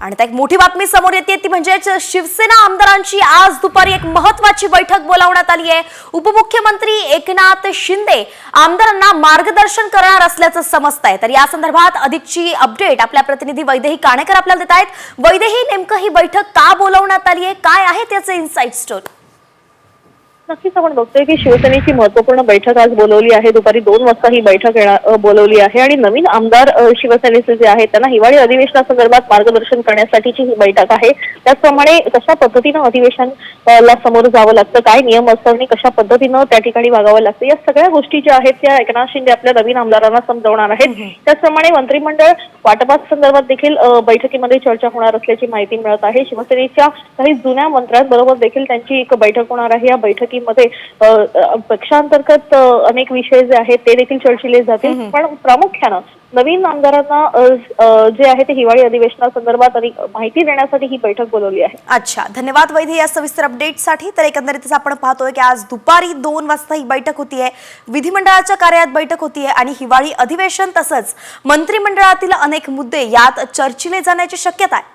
आणि एक मोठी बातमी समोर येते ती म्हणजे शिवसेना आमदारांची आज दुपारी एक महत्त्वाची बैठक बोलावण्यात आली आहे। उपमुख्यमंत्री एकनाथ शिंदे आमदारांना मार्गदर्शन करणार असल्याचं समजतंय। तर या संदर्भात अधिकची अपडेट आपल्या प्रतिनिधी वैदेही काणेकर आपल्याला देत आहेत। वैदेही, नेमकं ही बैठक का बोलावण्यात आली आहे, काय आहे त्याचे इनसाइट स्टोरी? नक्कीच आपण बघतोय की शिवसेनेची महत्त्वपूर्ण बैठक आज बोलवली आहे। दुपारी 2 वाजता ही बैठक बोलवली आहे आणि नवीन आमदार शिवसेनेचे जे आहेत त्यांना हिवाळी अधिवेशनासंदर्भात मार्गदर्शन करण्यासाठीची ही बैठक आहे। त्याचप्रमाणे कशा पद्धतीनं अधिवेशन ला समोर जावं लागतं, काय नियम असतात आणि कशा पद्धतीनं त्या ठिकाणी वागावं लागतं, या सगळ्या गोष्टी ज्या आहेत त्या एकनाथ शिंदे आपल्या नवीन आमदारांना समजावणार आहेत। त्याचप्रमाणे मंत्रिमंडळ वाटपासंदर्भात देखील बैठकीमध्ये चर्चा होणार असल्याची माहिती मिळत आहे। शिवसेनेच्या काही जुन्या मंत्र्यांबरोबर देखील त्यांची एक बैठक होणार आहे। या बैठकीमध्ये पक्षांतर्गत अनेक विषय जे आहेत ते देखील चर्चिले जातील, पण प्रामुख्यानं नवीन आमदारांना जे आहे ते हिवाळी अधिवेशनासंदर्भात अधिक माहिती देण्यासाठी ही बैठक बोलवली आहे। अच्छा, धन्यवाद वैदेही या सविस्तर अपडेटसाठी। तर एकंदरीतच आपण पाहतोय की आज दुपारी 2 वाजता ही बैठक होतीये, विधिमंडळाच्या कार्यालयात बैठक होतीये आणि हिवाळी अधिवेशन तसंच मंत्रिमंडळातील अनेक मुद्दे यात चर्चिले जाण्याची शक्यता आहे।